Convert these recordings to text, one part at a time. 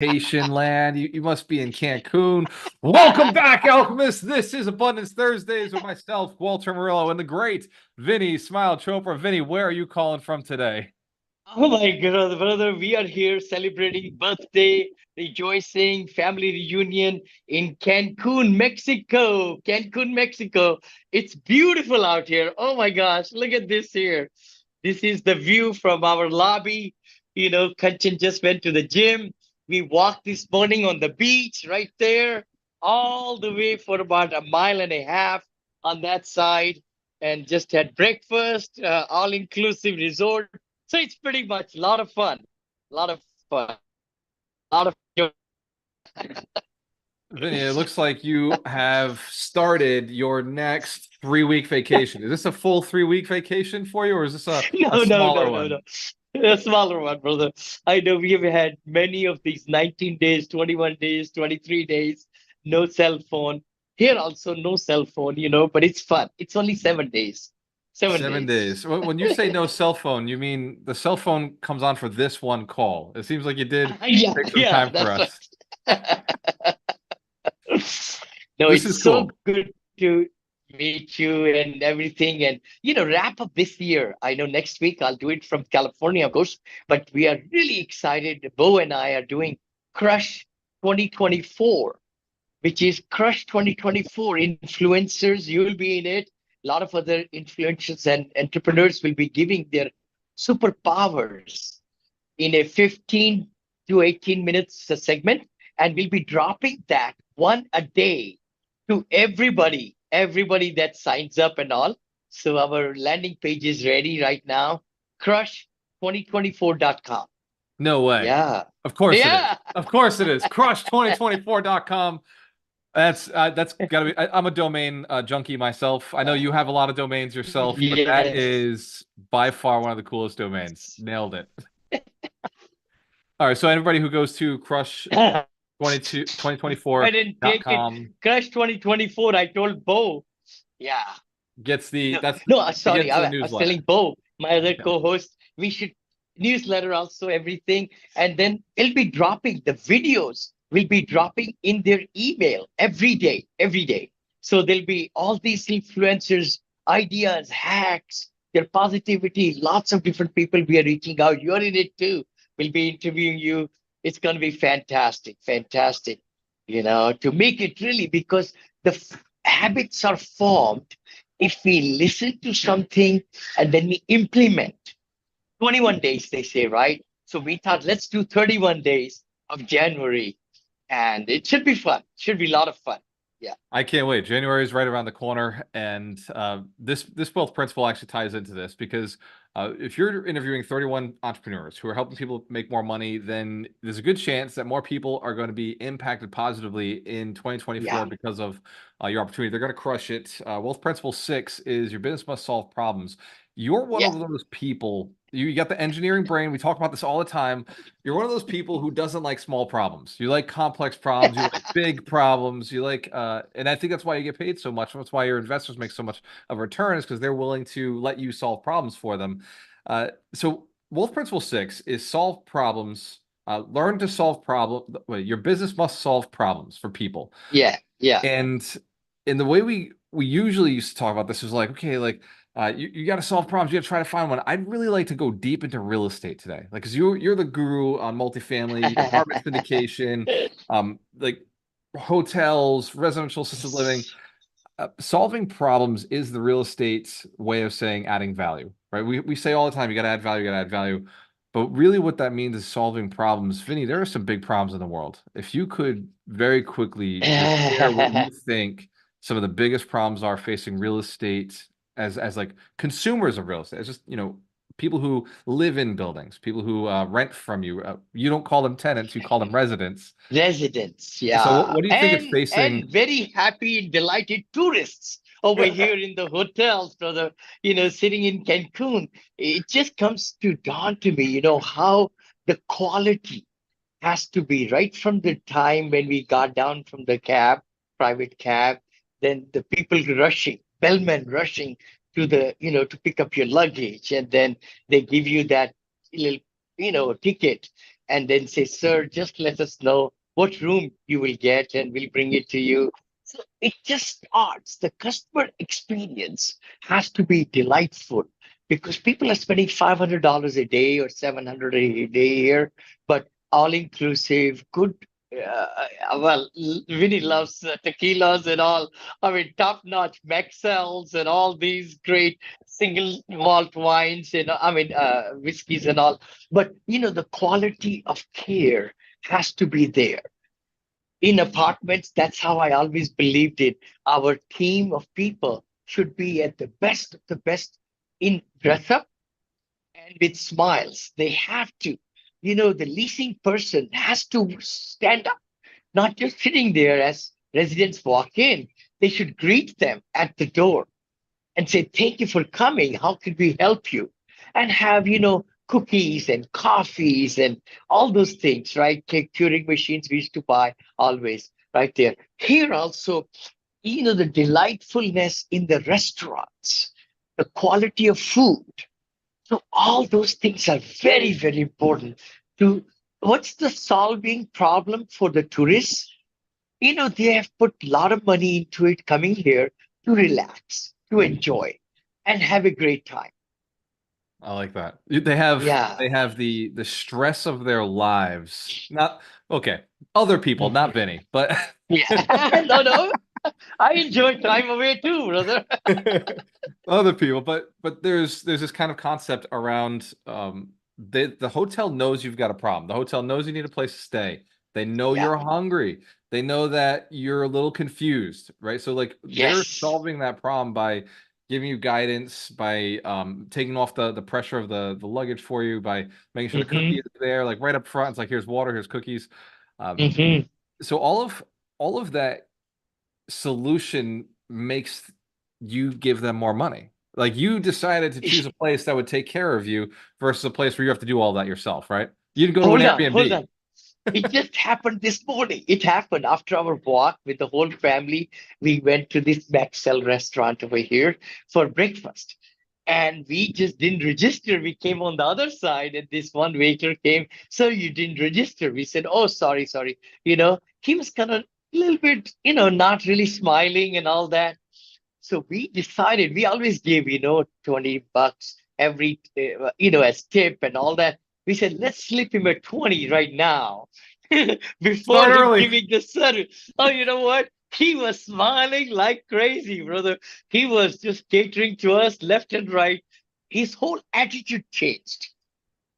Vacation land. You must be in Cancun. Welcome back, Alchemist. This is Abundance Thursdays with myself, Gualter Amarelo, and the great Vinney Smile Chopra. Vinny, where are you calling from today? Oh my God, brother, we are here celebrating birthday, rejoicing, family reunion in Cancun, Mexico. Cancun, Mexico. It's beautiful out here. Oh my gosh, look at this here. This is the view from our lobby. Kanchan just went to the gym. We walked this morning on the beach right there, all the way for about a mile and a half on that side, and just had breakfast, all-inclusive resort. So it's pretty much a lot of fun, a lot of fun, a lot of joy. Vinny, it looks like you have started your next 3 week vacation. Is this a full 3 week vacation for you, or is this a No, no, smaller no, no, one? no. A smaller one, brother. I know we have had many of these 19 days, 21 days, 23 days, no cell phone. Here also, no cell phone, but it's fun. It's only 7 days. 7 days. 7 days. When you say no cell phone, you mean the cell phone comes on for this one call. It seems like you did Yeah, take some yeah, time for that's us. right. No, This it's is so cool. good to meet you and everything. And, wrap up this year. I know next week I'll do it from California, of course, but we are really excited. Bo and I are doing Crush 2024, which is Crush 2024 influencers. You'll be in it. A lot of other influencers and entrepreneurs will be giving their superpowers in a 15 to 18 minutes segment, and we'll be dropping that one a day to everybody that signs up and all. So our landing page is ready right now. Crush2024.com. No way. Yeah. Of course it is. Yeah. Of course it is. Crush2024.com. That's gotta be. I'm a domain junkie myself. I know you have a lot of domains yourself, but that Yes. is by far one of the coolest domains. Nailed it. All right, so anybody who goes to crush I 22 2024 didn't dot take it. com Crush 2024. I told Bo. Yeah. gets the No, that's no, to get sorry. into the I was telling newsletter. Bo, my other Yeah. co-host, we should newsletter also everything, and then it'll be dropping. The videos will be dropping in their email every day, every day. So there'll be all these influencers, ideas, hacks, their positivity. Lots of different people we are reaching out. You're in it too. We'll be interviewing you. It's going to be fantastic, fantastic. To make it really because the habits are formed if we listen to something and then we implement. 21 days, they say, right? So we thought, let's do 31 days of January, and it should be fun. Should be a lot of fun. Yeah. I can't wait. January is right around the corner, and this wealth principle actually ties into this because if you're interviewing 31 entrepreneurs who are helping people make more money, then there's a good chance that more people are going to be impacted positively in 2024 Yeah. because of your opportunity. They're going to crush it. Wealth principle 6 is your business must solve problems. You're one Yeah. of those people. You got the engineering brain. We talk about this all the time. You're one of those people who doesn't like small problems. You like complex problems. You like big problems. You like, and I think that's why you get paid so much. That's why your investors make so much of a return is because they're willing to let you solve problems for them. So Wolf Principle 6 is solve problems. Learn to solve problem. Your business must solve problems for people. Yeah. Yeah. And in the way we usually used to talk about this is like, okay, like you got to solve problems. You got to try to find one. I'd really like to go deep into real estate today, like because you're the guru on multifamily, apartment syndication, like hotels, residential assisted living. Solving problems is the real estate's way of saying adding value, right? We say all the time, you got to add value, you got to add value. But really, what that means is solving problems. Vinny, there are some big problems in the world. If you could very quickly just share what you think some of the biggest problems are facing real estate as like consumers of real estate, as just people who live in buildings, people who rent from you. You don't call them tenants, you call them residents. Residents, So yeah, what do you think it's and facing? very happy, delighted tourists over here in the hotels, brother. Sitting in Cancun, it just comes to dawn to me, how the quality has to be right from the time when we got down from the cab, private cab, then the people rushing, bellmen rushing to to pick up your luggage, and then they give you that little, ticket. and then say, "Sir, just let us know what room you will get, and we'll bring it to you." So it just starts. The customer experience has to be delightful because people are spending $500 a day or 700 a day here, but all inclusive, good. Well, Vinny loves tequilas and all. I mean, top notch Mexels and all these great single malt wines and I mean, whiskeys and all. But, the quality of care has to be there. In apartments, that's how I always believed it. Our team of people should be at the best of the best in dress up and with smiles. They have to. The leasing person has to stand up, not just sitting there as residents walk in. They should greet them at the door and say, "Thank you for coming. How could we help you?" And have, cookies and coffees and all those things, right? Cake curing machines we used to buy always right there. Here also, the delightfulness in the restaurants, the quality of food. So all those things are very, very important to what's the solving problem for the tourists? They have put a lot of money into it coming here to relax, to enjoy, and have a great time. I like that. They have Yeah. the stress of their lives. Not okay. Other people, not Mhm. Vinny, but Yeah. No, no. I enjoy time away too, brother. other people. But there's this kind of concept around the hotel knows you've got a problem. The hotel knows you need a place to stay. They know Yeah. you're hungry. They know that you're a little confused, right? So like they're Yes. solving that problem by giving you guidance, by taking off the pressure of the luggage for you, by making sure the Hmm. cookies are there, like right up front. It's like here's water, here's cookies. Um, Hmm. so all of that solution makes you give them more money. Like you decided to choose a place that would take care of you versus a place where you have to do all that yourself, right? You didn't go to an Hold Airbnb. on. It just happened this morning. It happened after our walk with the whole family. We went to this Maxell restaurant over here for breakfast. And we just didn't register. We came on the other side, and this one waiter came. "So you didn't register?" We said, "Oh, sorry, sorry." He was kind of a little bit, not really smiling and all that. So we decided we always give, 20 bucks every, as tip and all that. We said, let's slip him a 20 right now before Start him early. giving the service. Oh, you know what? He was smiling like crazy, brother. He was just catering to us left and right. His whole attitude changed,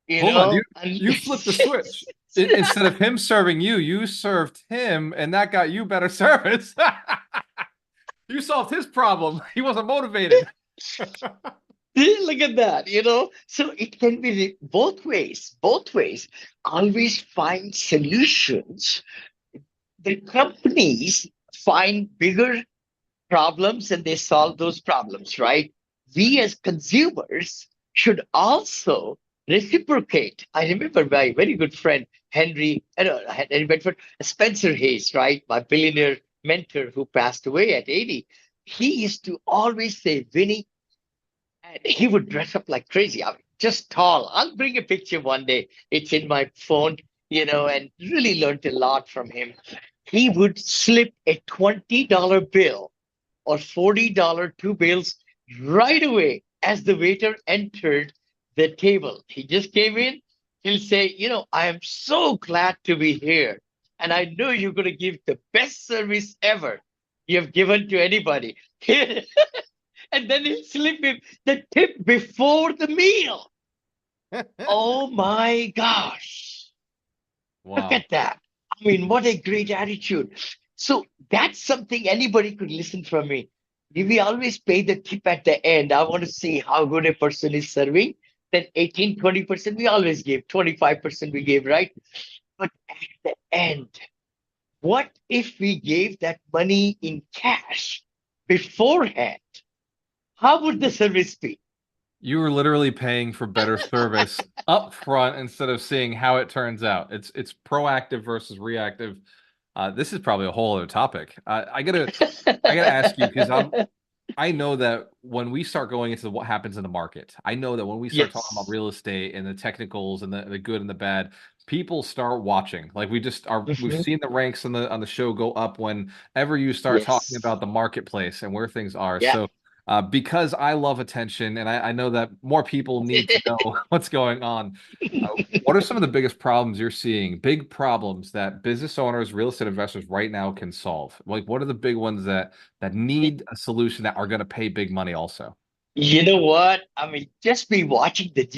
Hold on, and you flipped the switch. Instead of him serving you, you served him, and that got you better service. You solved his problem. He wasn't motivated. look at that, So it can be both ways, both ways. Always find solutions. The companies find bigger problems and they solve those problems, right? We as consumers should also reciprocate. I remember my very good friend Henry Bedford, Spencer Hayes, right? My billionaire mentor who passed away at 80. He used to always say, "Vinny," and he would dress up like crazy. I mean, just tall. I'll bring a picture one day. It's in my phone, and really learned a lot from him. He would slip a $20 bill or $40 two bills right away as the waiter entered the table. He just came in. He'll say, "I am so glad to be here. And I know you're going to give the best service ever you have given to anybody." And then he'll slip him the tip before the meal. Oh my gosh. Look Wow. at that. I mean, what a great attitude. So that's something anybody could listen from me. If we always pay the tip at the end, I want to see how good a person is serving. Then 18, 20% we always give, 25% we gave, right? But at the end, what if we gave that money in cash beforehand? How would the service be? You were literally paying for better service up front instead of seeing how it turns out. It's proactive versus reactive. This is probably a whole other topic. I gotta ask you because I know that when we start going into what happens in the market, I know that when we start talking about Yes. real estate and the technicals and the good and the bad, people start watching. Like we've Mhm. seen the ranks on the show go up whenever you start talking Yes. about the marketplace and where things are. Yeah. So because I love attention and I know that more people need to know what's going on. What are some of the biggest problems you're seeing? Big problems that business owners, real estate investors right now can solve? Like, what are the big ones that need a solution that are going to pay big money also? You know what? I mean, just be watching the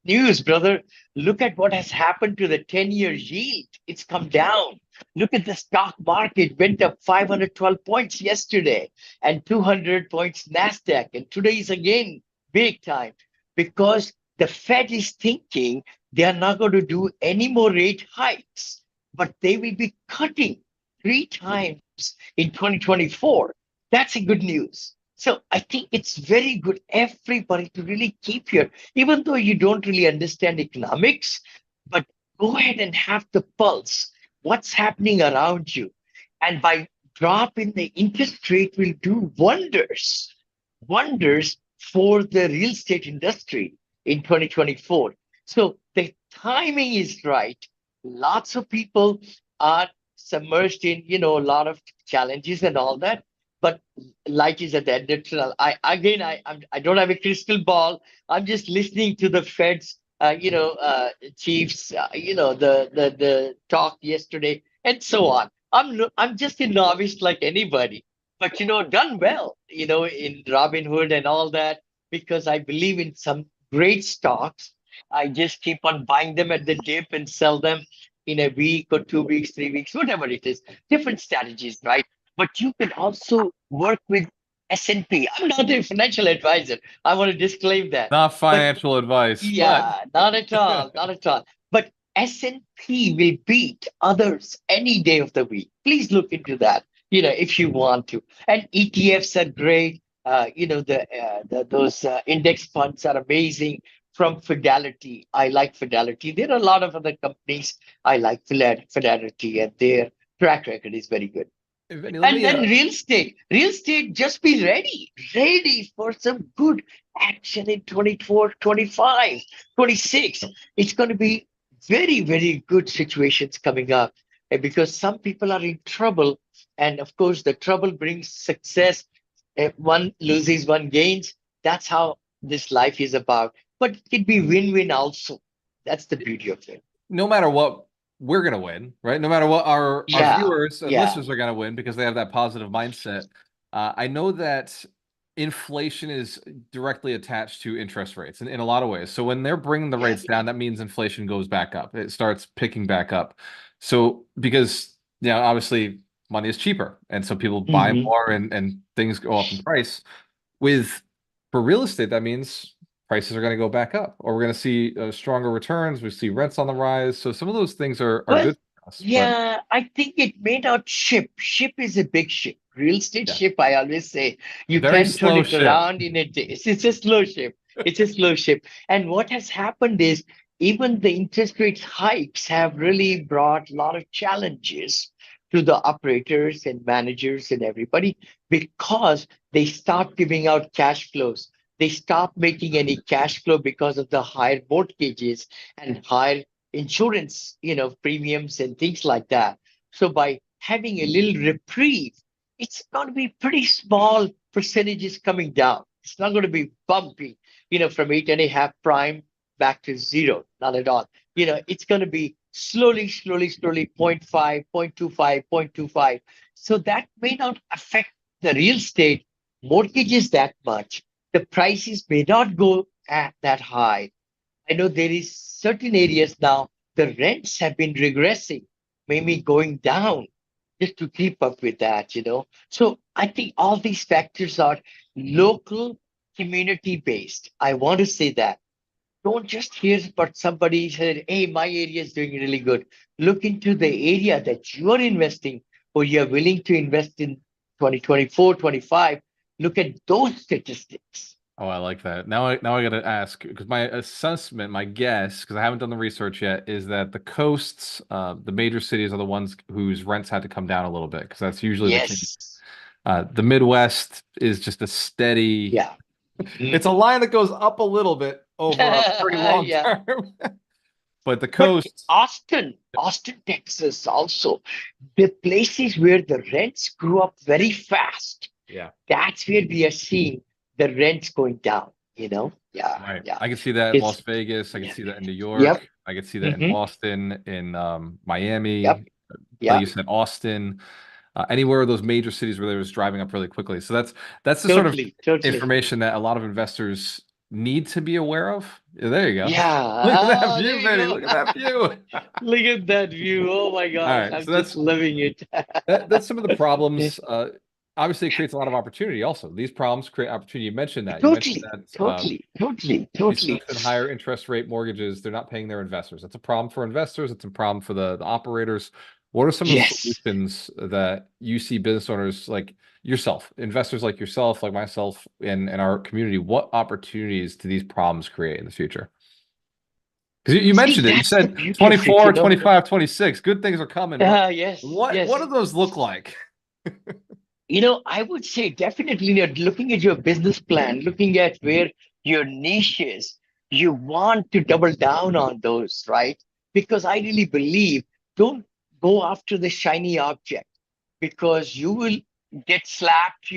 news, brother. Look at what has happened to the 10-year yield. It's come down. Look at the stock market went up 512 points yesterday and 200 points Nasdaq. And today is again big time because the Fed is thinking they are not going to do any more rate hikes, but they will be cutting three times in 2024. That's a good news. So I think it's very good everybody to really keep here, even though you don't really understand economics, but go ahead and have the pulse. What's happening around you? And by drop in the interest rate will do wonders for the real estate industry in 2024. So the timing is right. Lots of people are submerged in, a lot of challenges and all that. But light is at the end of the tunnel. I don't have a crystal ball. I'm just listening to the Fed's chiefs, the talk yesterday and so on. I'm just a novice like anybody, but done well, in Robinhood and all that because I believe in some great stocks. I just keep on buying them at the dip and sell them in a week or 2 weeks, 3 weeks, whatever it is. Different strategies, right? But you can also work with S&P. I'm not a financial advisor. I want to disclaim that. Not But financial advice, but yeah, not at all, not at all. But S&P will beat others any day of the week. Please look into that, if you want to. And ETFs are great. Those index funds are amazing from Fidelity. I like Fidelity. There are a lot of other companies I like Fidelity, and their track record is very good. Vinny, let And me then real estate, just be ready for some good action in 24, 25, 26. It's going to be very, very good situations coming up because some people are in trouble. And of course, the trouble brings success. One loses, one gains. That's how this life is about. But it can be win-win also. That's the beauty of it. no matter what, we're gonna win, right? No matter what our Yeah, viewers and yeah, listeners are gonna win because they have that positive mindset. I know that inflation is directly attached to interest rates in a lot of ways. So when they're bringing the yeah. rates down, that means inflation goes back up. It starts picking back up. So because obviously money is cheaper, and so people buy Hmm. more and things go up in price. With for real estate, that means prices are going to go back up, or we're going to see stronger returns. We see rents on the rise. So some of those things are Well, good for us. But yeah, I think it may not ship. Ship is a big ship. Real estate yeah, ship, I always say, you very can turn slow it ship. around in a day. It's a slow ship. It's a slow ship. And what has happened is even the interest rate hikes have really brought a lot of challenges to the operators and managers and everybody because they stop giving out cash flows. They stop making any cash flow because of the higher mortgages and higher insurance, premiums and things like that. So by having a little reprieve, it's going to be pretty small percentages coming down. It's not going to be bumpy, from 8.5 prime back to zero. Not at all. It's going to be slowly, slowly, slowly 0.5, 0.25, 0.25. So that may not affect the real estate mortgages that much. The prices may not go at that high. I know there is certain areas now the rents have been regressing, maybe going down just to keep up with that. So I think all these factors are local, community based. I want to say that. Don't just hear about somebody said, hey, my area is doing really good. Look into the area that you are investing or you're willing to invest in 2024, 25. Look at those statistics. Oh, I like that. Now I got to ask because my assessment, my guess, because I haven't done the research yet, is that the coasts, the major cities, are the ones whose rents had to come down a little bit because that's usually the case. Yes. The Midwest is just a steady. Yeah. It's a line that goes up a little bit over a pretty long Yeah. term. But the But coast, Austin, Texas also, the places where the rents grew up very fast. yeah, That's where we are seeing the rents going down, Yeah, right. yeah. I could see that in It's Las Vegas. I could yeah. see that in New Yep. York. I could see that in Hmm. Boston, in Yep. Miami, like you Yep. said, Austin, anywhere of those major cities where they was driving up really quickly. So that's the sort of Totally. Totally. information that a lot of investors need to be aware of. Yeah, there you go. Yeah. Look at that There view, you Vinny. go. Look at that view. Look at that view. Oh my All gosh. right, I'm so just loving it. that's some of the problems. Obviously, it creates a lot of opportunity. Also, these problems create opportunity. You mentioned that. You mentioned Totally. that Totally. Totally. these Totally. folks in higher interest rate mortgages, they're not paying their investors. That's a problem for investors. It's a problem for the operators. What are some of the Yes. solutions that you see business owners like yourself, investors like yourself, like myself, in our community? What opportunities do these problems create in the future? Because you See, mentioned it. You that's the said beauty of it, 24, 25, 26. Good things are coming, but Yes. what do Yes. those look like? I would say definitely looking at your business plan, looking at where your niche is, you want to double down on those, right? Because I really believe don't go after the shiny object because you will get slapped,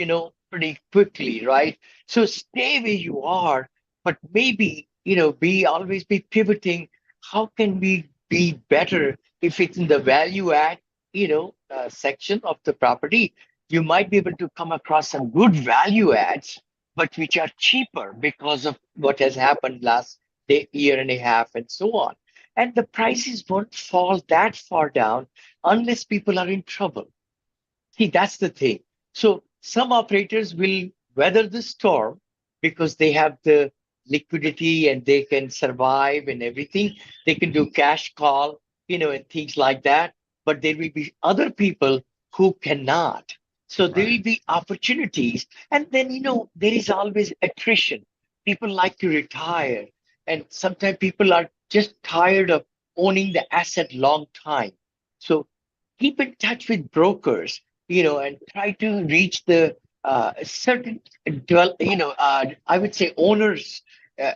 pretty quickly, right? So stay where you are, but maybe, always be pivoting. How can we be better if it's in the value add, section of the property? You might be able to come across some good value adds, but which are cheaper because of what has happened last year and a half and so on. And the prices won't fall that far down unless people are in trouble. See, that's the thing. So some operators will weather the storm because they have the liquidity and they can survive and everything. They can do cash call, and things like that. But there will be other people who cannot. So there Right. will be opportunities. And then, there is always attrition. People like to retire. And sometimes people are just tired of owning the asset long time. So keep in touch with brokers, and try to reach the certain, I would say owners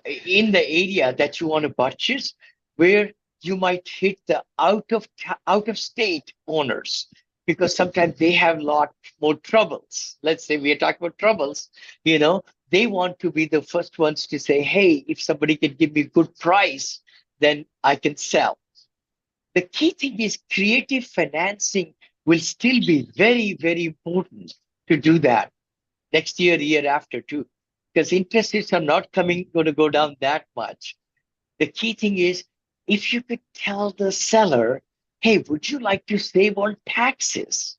in the area that you want to purchase, where you might hit the out of state owners because sometimes they have a lot more troubles. Let's say we are talking about troubles, they want to be the first ones to say, hey, if somebody can give me good price, then I can sell. The key thing is creative financing will still be very, very important to do that next year, year after too, because interest rates are not going to go down that much. The key thing is if you could tell the seller, hey, would you like to save on taxes?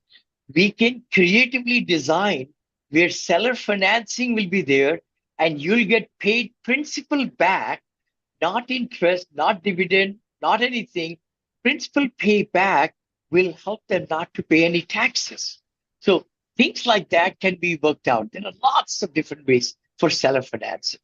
We can creatively design where seller financing will be there and you'll get paid principal back, not interest, not dividend, not anything. Principal payback will help them not to pay any taxes. So things like that can be worked out. There are lots of different ways for seller financing.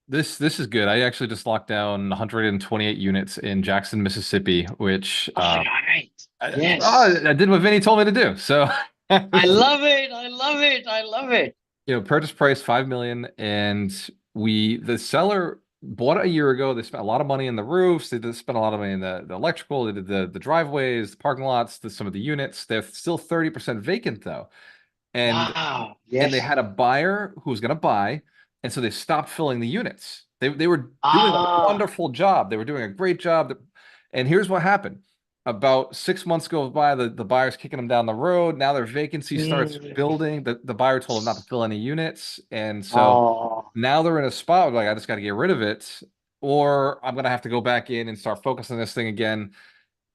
This is good. I actually just locked down 128 units in Jackson, Mississippi, which All right. Yes. I did what Vinny told me to do. So I love it. I love it. I love it. purchase price 5 million, and the seller bought it a year ago. They spent a lot of money in the roofs. They did spend a lot of money in the electrical. They did the driveways, the parking lots, some of the units. They're still 30% vacant though, and Wow. they Yes. had a buyer who was going to buy, and so they stopped filling the units. They were doing a Ah. wonderful job. They were doing a great job. And here's what happened. About 6 months goes by, the buyer's kicking them down the road. Now their vacancy starts Mm. building. The buyer told them not to fill any units. And so Oh. now they're in a spot where, like, I just got to get rid of it, or I'm gonna have to go back in and start focusing on this thing again.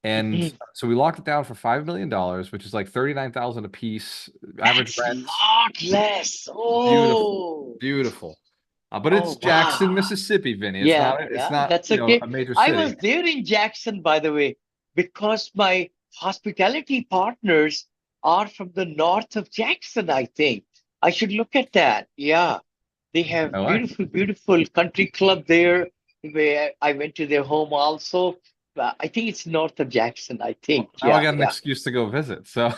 And Mhm. so we locked it down for $5 million, which is like 39,000 a piece. Average That's a rent, lot less. beautiful, Oh. beautiful. But it's Oh, Jackson, wow. Mississippi, Vinny. Yeah, It's yeah, not, that's okay. a major I city. was there in Jackson, by the way, because my hospitality partners are from the north of Jackson, I think. I should look at that. Yeah, they have LA. beautiful, beautiful country club there where I went to their home also. I think it's north of Jackson, I think. Now I Yeah, got an yeah. excuse to go visit. So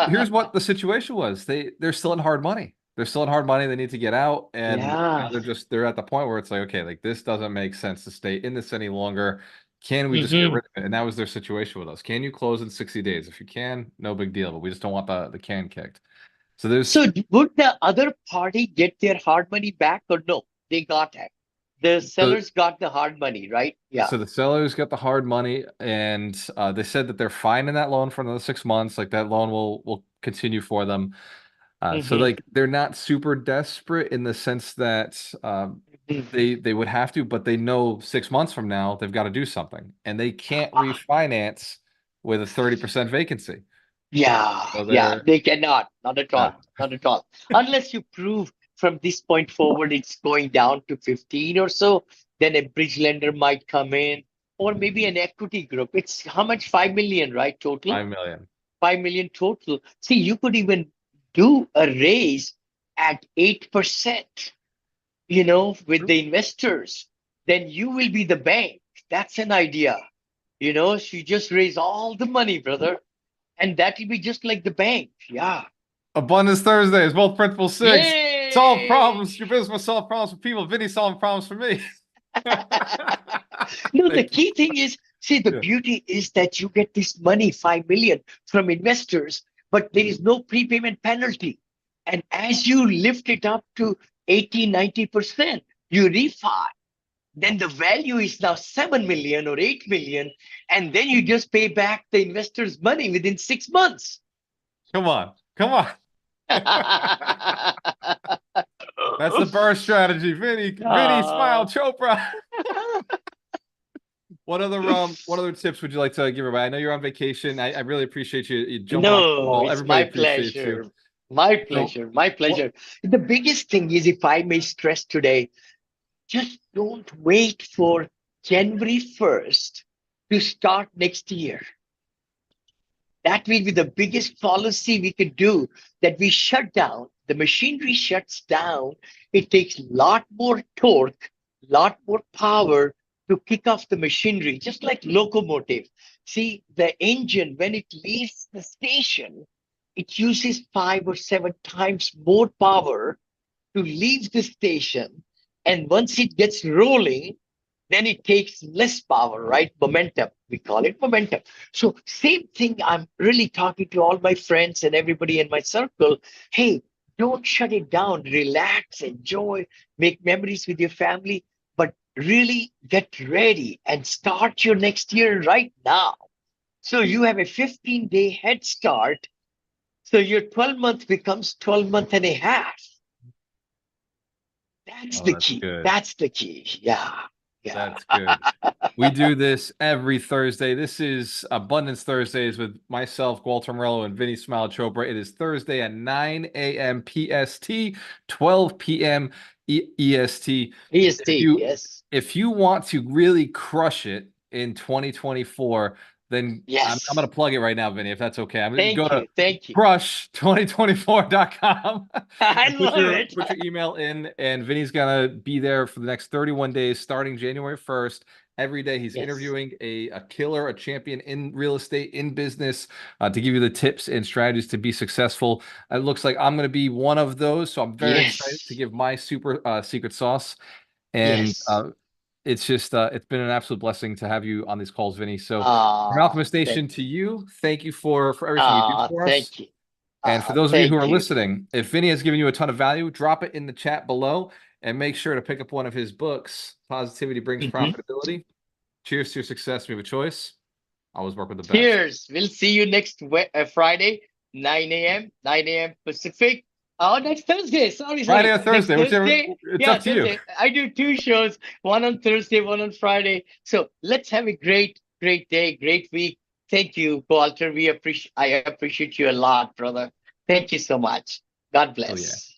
here's what the situation was. They're still in hard money. they're still in hard money. They need to get out, and now Yeah. they're at the point where it's like, okay, like this doesn't make sense to stay in this any longer. Can we just get Hmm. rid of it? And that was their situation with us. Can you close in 60 days? If you can, no big deal. But we just don't want the can kicked. So there's So would the other party get their hard money back or no? They got it. The so sellers got the hard money, right? Yeah. so the sellers got the hard money, and they said that they're fine in that loan for another 6 months. Like that loan will continue for them. So Hmm. like they're not super desperate in the sense that they would have to, but they know 6 months from now they've got to do something, and they can't refinance with a 30% vacancy. Yeah, So yeah, they're they cannot. Not at uh, all. Not at all. Unless you prove from this point forward it's going down to 15 or so, then a bridge lender might come in, or maybe an equity group. It's how much? 5 million, right? Total? 5 million. 5 million total. See, you could even do a raise at 8%, with the investors. Then you will be the bank. That's an idea. So you just raise all the money, brother, and that will be just like the bank. Yeah. Abundance Thursdays, both principles six. Solve Yay! problems. Your business must solve problems for people. Vinny solving problems for me. No, the Thank you. key thing is, see, the Yeah. beauty is that you get this money, 5 million from investors, but there is no prepayment penalty. And as you lift it up to 80, 90%, you refi, then the value is now 7 million or 8 million, and then you just pay back the investors' money within 6 months. Come on. Come on. That's the burst strategy. Vinny, smile, Ah. Chopra. What other tips would you like to give everybody? I know you're on vacation. I really appreciate you jumping on the No, call. it's Everybody my appreciates you. pleasure. My So pleasure. My what pleasure. The biggest thing is, if I may stress today, just don't wait for January 1st to start next year. That will be the biggest policy we could do, that we shut down. The machinery shuts down. It takes a lot more torque, lot more power to kick off the machinery, just like locomotive. See, the engine, when it leaves the station, it uses 5 or 7 times more power to leave the station. And once it gets rolling, then it takes less power, right? Momentum. We call it momentum. So, same thing, I'm really talking to all my friends and everybody in my circle. Hey, don't shut it down. Relax, enjoy, make memories with your family, but really get ready and start your next year right now. So, you have a 15-day head start. So, your 12 month becomes 12 month and a half. That's Oh, the that's key. good. That's the key. Yeah. Yeah. That's good. We do this every Thursday. This is Abundance Thursdays with myself, Gualter Amarelo, and Vinny Smile Chopra. It is Thursday at 9 a.m. PST, 12 p.m. EST. If EST, you yes. if you want to really crush it in 2024, then I'm going Yes. to plug it right now, Vinny, if that's okay. I'm going to go Thank to you. Thank you. crush2024.com I and put love your it. put your email in, and Vinny's gonna be there for the next 31 days, starting January 1st. Every day he's Yes. interviewing a killer, a champion in real estate, in business, to give you the tips and strategies to be successful. It looks like I'm going to be one of those, so I'm very excited to Yes. give my super secret sauce. And Yes. it's just it's been an absolute blessing to have you on these calls, Vinny. So from Ah, Alchemist thank Nation to you. you, thank you for everything you do Ah, for us. thank you. And for Ah, those of you who are thank you. listening, if Vinny has given you a ton of value, drop it in the chat below and make sure to pick up one of his books. Positivity Brings Mhm. Profitability. Cheers to your success. We have a choice. Always work with the best. Cheers. We'll see you next Friday, 9 a.m., 9 a.m. Pacific. Oh, that's Thursday. Sorry, Friday sorry. or Next Thursday, whichever. Thursday. It's up Yeah, to you. Thursday. I do two shows, one on Thursday, one on Friday. So let's have a great, great day, great week. Thank you, Walter. I appreciate you a lot, brother. Thank you so much. God Oh, yeah. bless.